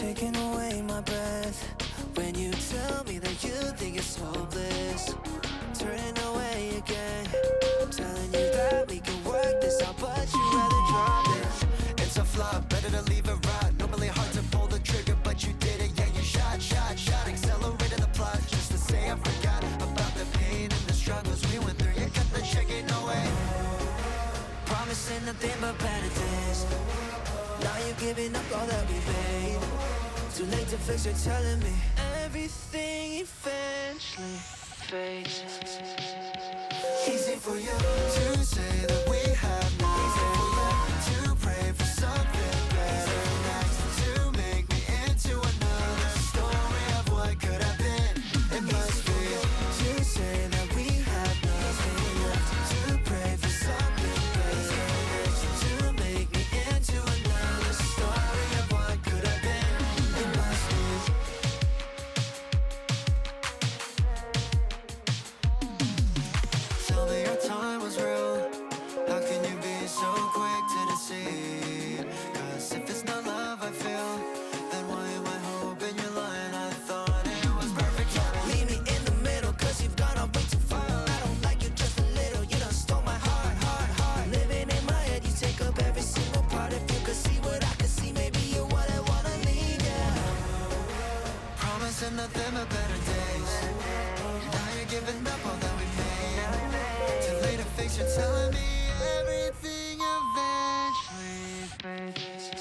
taking away my breath when you tell me that you think it's hopeless. Turning away again, telling you that we can work this out, but you'd rather drop it. It's a flop, better to leave it right. Normally hard to pull the trigger, but you did it. Yeah, you shot. Accelerated the plot just to say I forgot about the pain and the struggles we went through. You cut the check, ain't no way. Promising nothing but better days. Now you're giving up all that we made. Too late to fix, you're telling me everything eventually fades. Easy for you to say that we have nothing. Easy for you to pray for something better next, to make me into another story of what could have been. It must be to say that we have nothing left, to pray for something better next, to make me into another story of what could have been. It must be. Tell me your time was real. How can you be so quick to deceive? Cause if it's not love I feel, then why am I hoping you're lying? I thought it was perfect timing. Leave me in the middle, cause you've gone on way too far. I don't like you just a little, you done stole my heart. Living in my head, you take up every single part. If you could see what I could see, maybe you wouldn't wanna leave, yeah. Promising nothing but better days. Now you're giving up all that we made. Too late to fix, you're telling me everything eventually fades.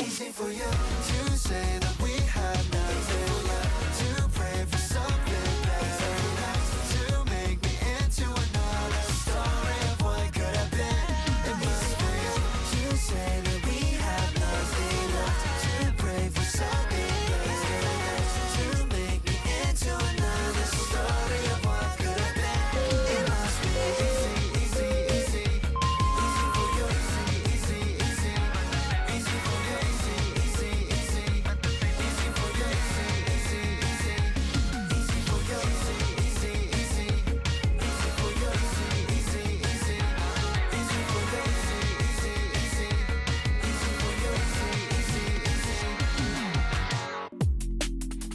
Easy for you to say that we have nothing left, to pray for something better next, to make me into another story of what could have been. It must be To say that we have nothing left, to pray for something better next, to make me into another story of what could have been. It must be easy for you, easy for you, easy for you, easy for you,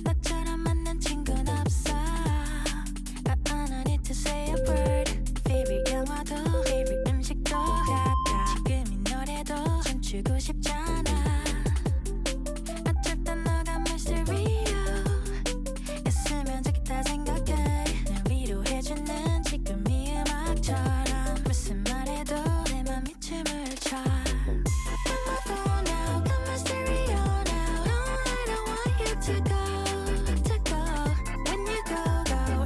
너처럼 만난 친구는 없어. I don't need to say a word. Favorite 영화도 favorite 음식도 다 지금 이 노래도 춤추고 싶잖아. 어쩔 땐 너가 mystery요. 있으면 좋겠다 생각해. 날 위로해주는 지금 이 음악처럼 무슨 말해도 내 맘이 춤을 춰. Come my phone now, come my stereo now. No, I don't want you to go. When you go,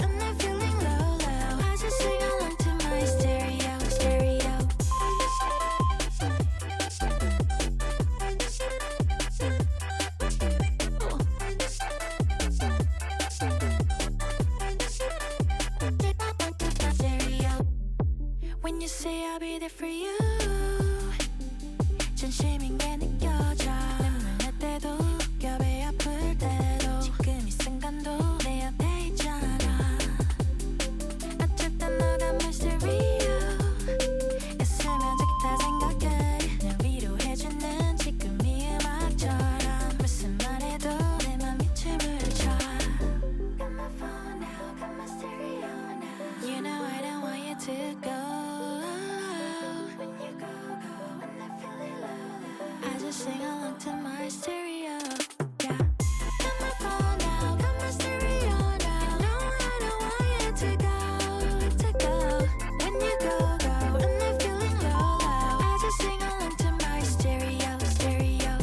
I'm not feeling low. I just sing along to my stereo. When you say I'll be there for you, 진심인 게 느껴져. 눈물 날 때도 웃겨 배 아플 때도 지금 이 순간도 내 옆에 있잖아. 어쩔 땐 너가 mystery요. 있으면 좋겠다 생각해. 날 위로해주는 지금 이 음악처럼 무슨 말해도 내 맘이 춤을 춰. Got my phone now, got my stereo now. You know I don't want you to go. When you go, when I'm feeling low. I just sing along to my stereo. Yeah. Got my phone now, got my stereo now. No, I don't want you to go. When you go, when I'm feeling low. I just sing along to my stereo.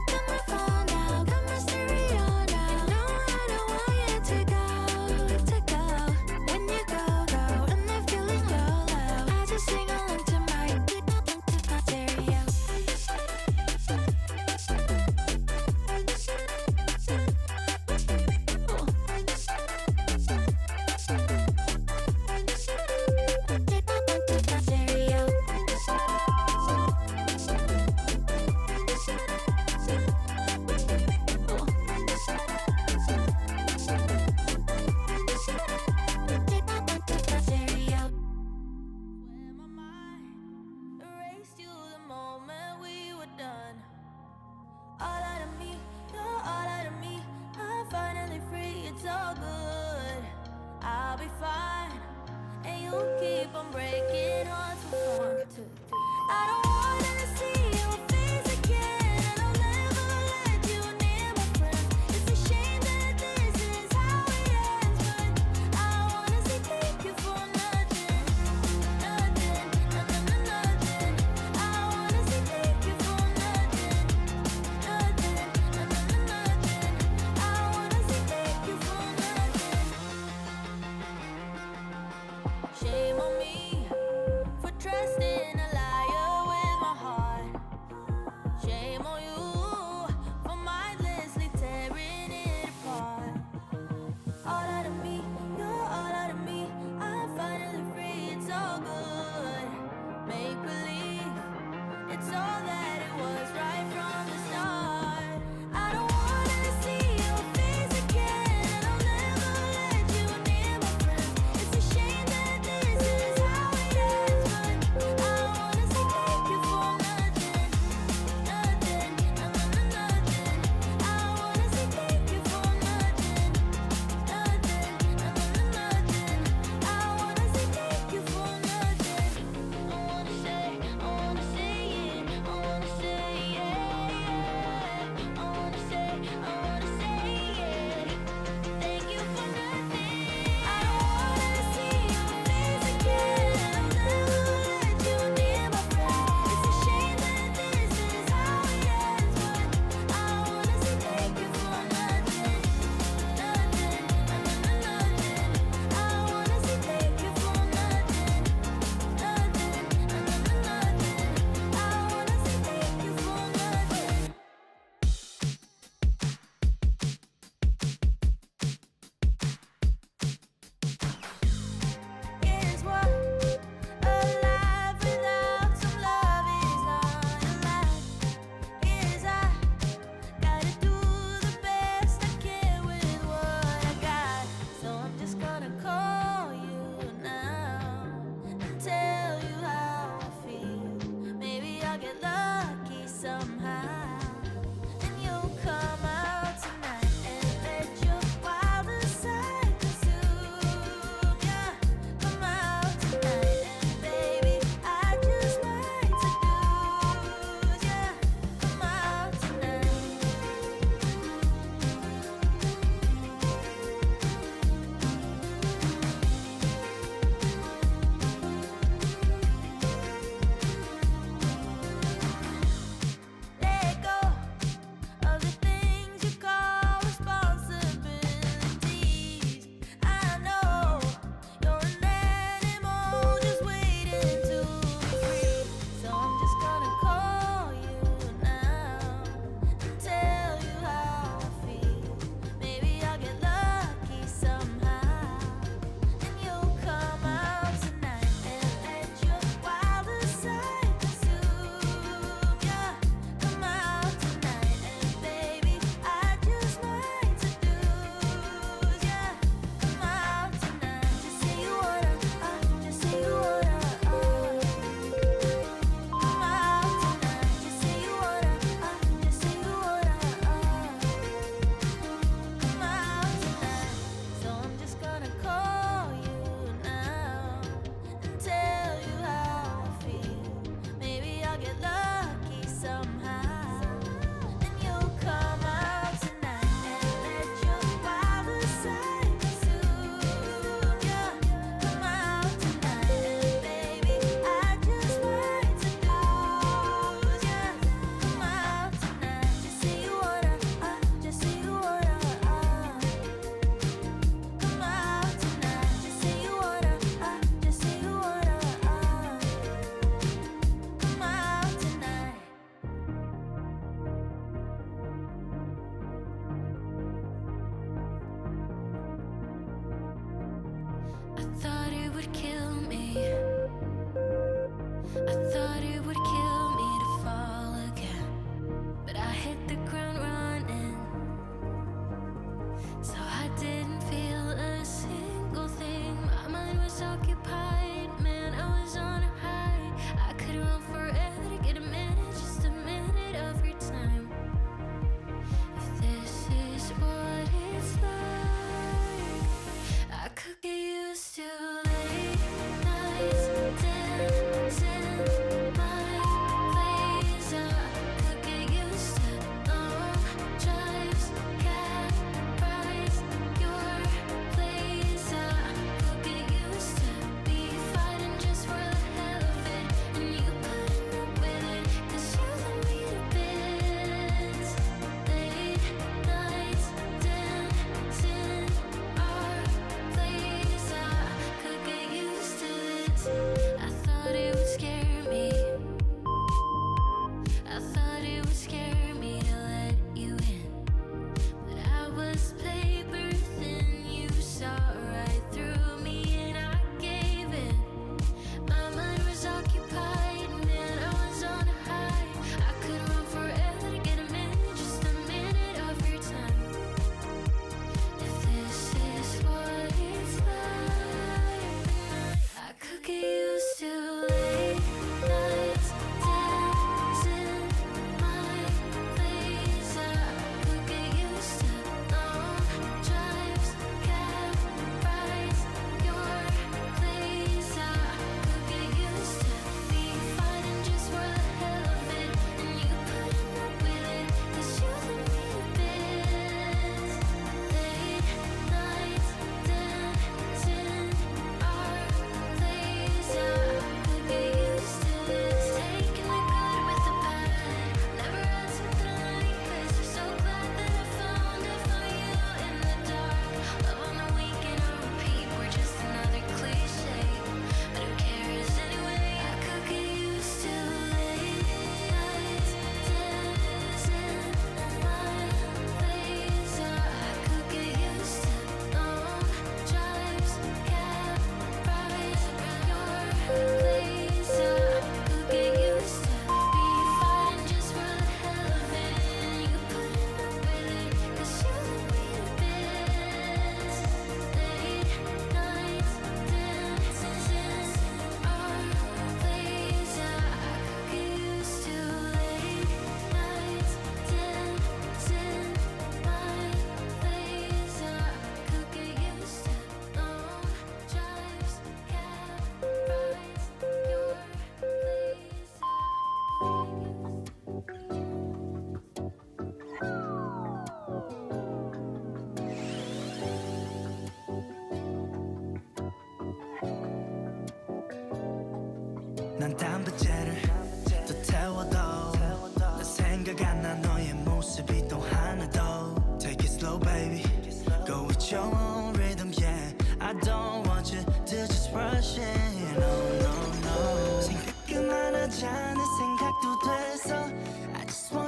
Got my phone now, got my stereo now. No, I don't want you to go. When you go, when I'm feeling low. I just sing along to my stereo.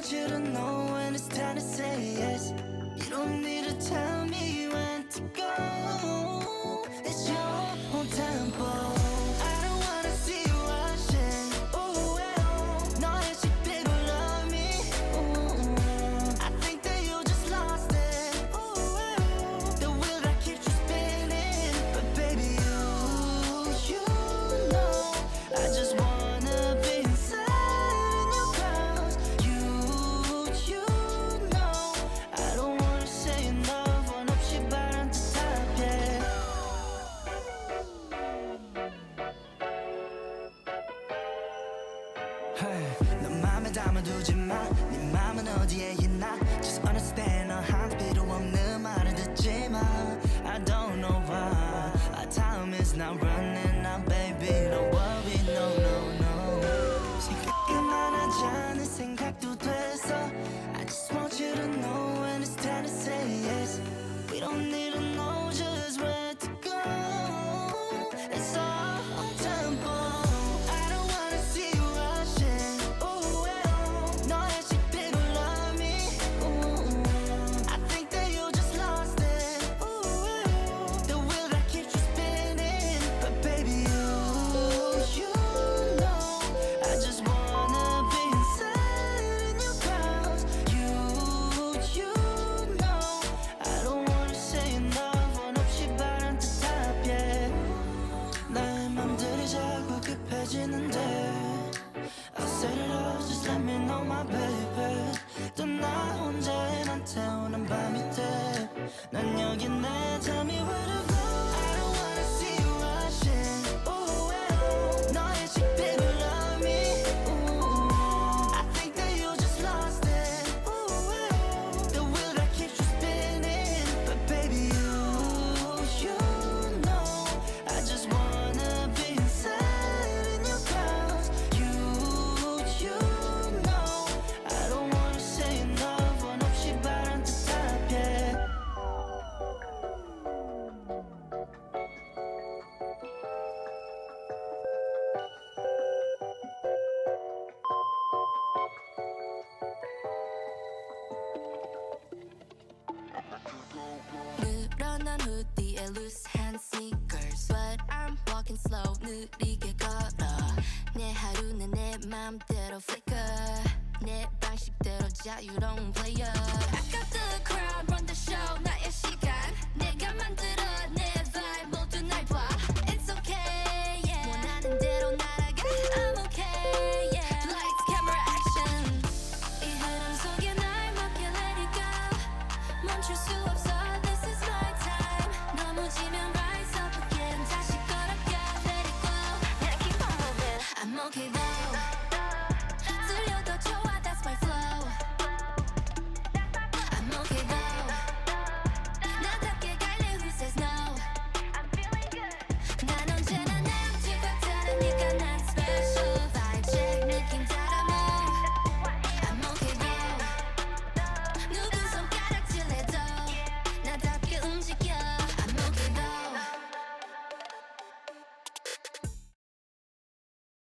want you to know when it's time to say yes. You don't need to tell me when to go. It's your own tempo. I don't wanna see you rushing. Ooh, 너의 식대로 love me. Ooh, I think that you just lost it. Ooh, the wheel that keeps you spinning. But baby, you know, I just wanna be inside in your crowds. You know, I don't wanna say enough. 원 없이 바란 듯하게. 너 맘에 담아두지 마. 네 맘은 어디에 있나. Just understand 너한테 필요 없는 말은 듣지 마. I don't know why our time is not running out, baby. Don't worry, no, no, no. 생각만 하자는 생각도 돼서 I just want you to know when it's time to say yes. We don't need to know just where to go. It's our own tempo. I don't wanna see you rushing. Ooh, 너의 식대로 love me. Ooh, I think that you just lost it. Ooh, the wheel that keeps you spinning. But baby, you know, I just wanna be inside in your crowds. You know, I don't wanna say enough. 원 없이 바란 듯하게. 나의 맘들이 자꾸 급해지는데 I said it all, just let me know my baby. 또 나 혼자에만 태우는 밤이 돼. 난 여기 내 tell me where to go. I don't wanna see you rushing. Ooh, 너의 식대로 love me. Ooh, I think that you just lost it. Ooh, the wheel that keeps you spinning. But baby, you know, I just wanna be inside in your crowds. You know, I don't wanna say enough. 원 없이 바란 듯하게. 늘어난 후디에 loose hand sneakers But I'm walking slow 느리게 걸어 내 하루는 내 맘대로 flicker 내 방식대로 자유로운 player